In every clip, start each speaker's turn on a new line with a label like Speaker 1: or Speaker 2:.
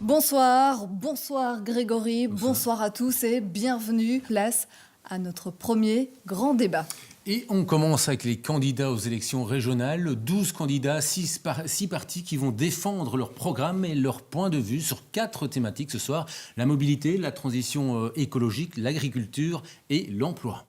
Speaker 1: Bonsoir, bonsoir Grégory, bonsoir à tous et bienvenue. Place à notre premier grand débat.
Speaker 2: Et on commence avec les candidats aux élections régionales. 12 candidats, 6 partis qui vont défendre leur programme et leur point de vue sur 4 thématiques ce soir. La mobilité, la transition écologique, l'agriculture et l'emploi.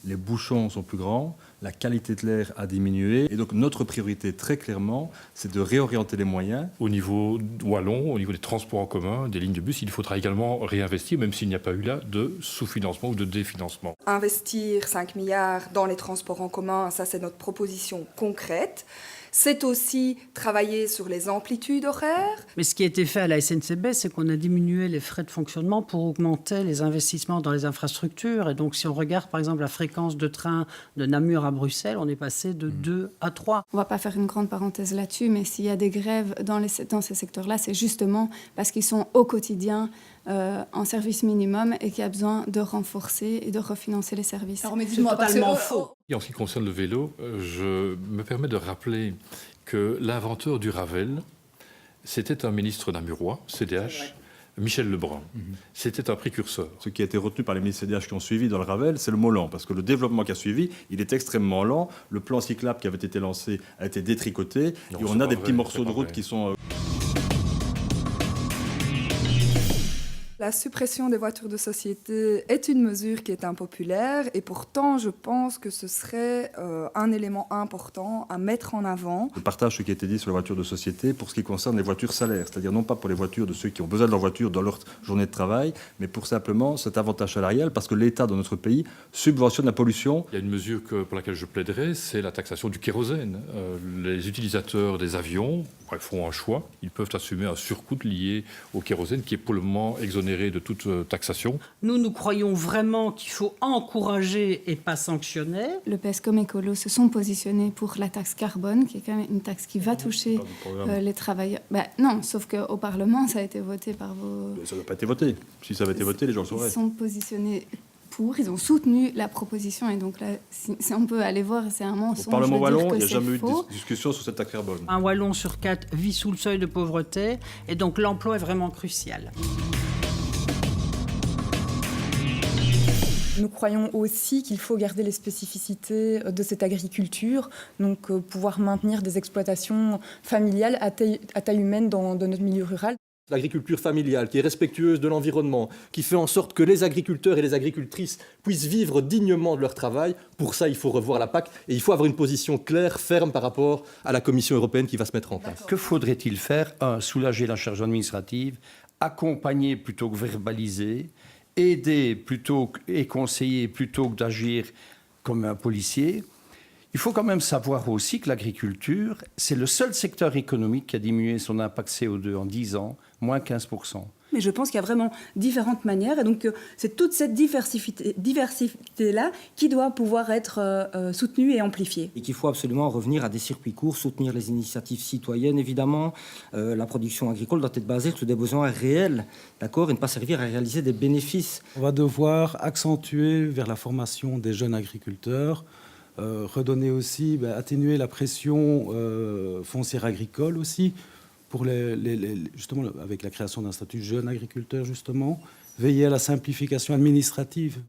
Speaker 3: Les bouchons sont plus grands, la qualité de l'air a diminué. Et donc notre priorité, très clairement, c'est de réorienter les moyens.
Speaker 4: Au niveau wallon, au niveau des transports en commun, des lignes de bus, il faudra également réinvestir, même s'il n'y a pas eu là de sous-financement ou de définancement.
Speaker 5: Investir 5 milliards dans les transports en commun, ça c'est notre proposition concrète. C'est aussi travailler sur les amplitudes horaires.
Speaker 6: Mais ce qui a été fait à la SNCB, c'est qu'on a diminué les frais de fonctionnement pour augmenter les investissements dans les infrastructures. Et donc, si on regarde, par exemple, la fréquence de train de Namur à Bruxelles, on est passé de 2 à 3.
Speaker 7: On ne va pas faire une grande parenthèse là-dessus, mais s'il y a des grèves dans ces secteurs-là, c'est justement parce qu'ils sont au quotidien en service minimum et qu'il y a besoin de renforcer et de refinancer les services.
Speaker 1: Alors, mais
Speaker 6: C'est
Speaker 1: dites-moi,
Speaker 6: totalement faux.
Speaker 4: Et en ce qui concerne le vélo, je me permets de rappeler que l'inventeur du Ravel, c'était un ministre namurois, CDH, Michel Lebrun. C'était un précurseur.
Speaker 3: Ce qui a été retenu par les ministres CDH qui ont suivi dans le Ravel, c'est le mot lent, parce que le développement qui a suivi, il est extrêmement lent. Le plan cyclable qui avait été lancé a été détricoté,
Speaker 4: Non,
Speaker 3: et on
Speaker 4: c'est
Speaker 3: a
Speaker 4: pas
Speaker 3: des
Speaker 4: vrai,
Speaker 3: petits morceaux
Speaker 4: c'est
Speaker 3: de
Speaker 4: pas
Speaker 3: route
Speaker 4: vrai.
Speaker 3: qui sont...
Speaker 5: La suppression des voitures de société est une mesure qui est impopulaire et pourtant je pense que ce serait un élément important à mettre en avant.
Speaker 3: Je partage ce qui a été dit sur les voitures de société pour ce qui concerne les voitures salaires, c'est-à-dire non pas pour les voitures de ceux qui ont besoin de leur voiture dans leur journée de travail, mais pour simplement cet avantage salarial, parce que l'État dans notre pays subventionne la pollution.
Speaker 4: Il y a une mesure pour laquelle je plaiderais, c'est la taxation du kérosène. Les utilisateurs des avions font un choix. Ils peuvent assumer un surcoût lié au kérosène qui est pour le moment exonéré de toute taxation.
Speaker 6: Nous croyons vraiment qu'il faut encourager et pas sanctionner.
Speaker 7: Le PS comme Écolo se sont positionnés pour la taxe carbone, qui est quand même une taxe qui va toucher les travailleurs. Non, sauf qu'au Parlement, ça a été voté par vos...
Speaker 3: Ça n'a pas été voté. Si ça avait été voté, les gens le sauraient.
Speaker 7: Ils sont positionnés pour, ils ont soutenu la proposition. Et donc là, si on peut aller voir, c'est un mensonge.
Speaker 3: Au Parlement
Speaker 7: de dire
Speaker 3: wallon,
Speaker 7: que
Speaker 3: il n'y a
Speaker 7: c'est
Speaker 3: jamais eu
Speaker 7: faux.
Speaker 3: de discussion sur cette taxe carbone.
Speaker 6: Un Wallon sur 4 vit sous le seuil de pauvreté. Et donc l'emploi est vraiment crucial.
Speaker 8: Nous croyons aussi qu'il faut garder les spécificités de cette agriculture, donc pouvoir maintenir des exploitations familiales à taille humaine dans notre milieu rural.
Speaker 9: L'agriculture familiale qui est respectueuse de l'environnement, qui fait en sorte que les agriculteurs et les agricultrices puissent vivre dignement de leur travail. Pour ça, il faut revoir la PAC et il faut avoir une position claire, ferme par rapport à la Commission européenne qui va se mettre en place.
Speaker 10: Que faudrait-il faire? 1. Soulager la charge administrative, accompagner plutôt que verbaliser, aider plutôt et conseiller plutôt que d'agir comme un policier. Il faut quand même savoir aussi que l'agriculture, c'est le seul secteur économique qui a diminué son impact CO2 en 10 ans, moins 15%.
Speaker 8: Mais je pense qu'il y a vraiment différentes manières et donc c'est toute cette diversité-là qui doit pouvoir être soutenue et amplifiée.
Speaker 11: Et qu'il faut absolument revenir à des circuits courts, soutenir les initiatives citoyennes évidemment. La production agricole doit être basée sur des besoins réels, d'accord, et ne pas servir à réaliser des bénéfices.
Speaker 12: On va devoir accentuer vers la formation des jeunes agriculteurs, redonner aussi, atténuer la pression foncière agricole aussi, pour justement avec la création d'un statut jeune agriculteur justement, veiller à la simplification administrative.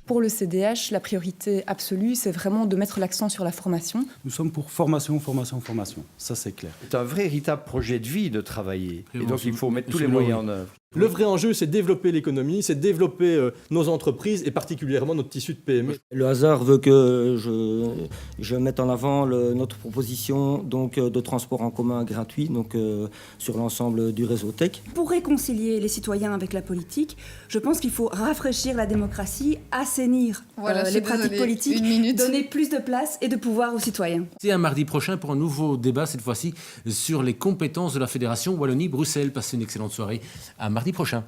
Speaker 8: Pour le CDH, la priorité absolue, c'est vraiment de mettre l'accent sur la formation.
Speaker 12: Nous sommes pour formation, formation, formation. Ça, c'est clair.
Speaker 10: C'est un véritable projet de vie de travailler. Et donc, il faut mettre tous les moyens en œuvre.
Speaker 9: Le vrai enjeu, c'est développer l'économie, c'est développer nos entreprises et particulièrement notre tissu de PME.
Speaker 11: Le hasard veut que je mette en avant notre proposition donc, de transport en commun gratuit donc, sur l'ensemble du réseau Tech.
Speaker 8: Pour réconcilier les citoyens avec la politique, je pense qu'il faut rafraîchir la démocratie, assainir les pratiques politiques, donner plus de place et de pouvoir aux citoyens.
Speaker 2: C'est un mardi prochain pour un nouveau débat, cette fois-ci sur les compétences de la Fédération Wallonie-Bruxelles. Passez une excellente soirée. À mardi prochain.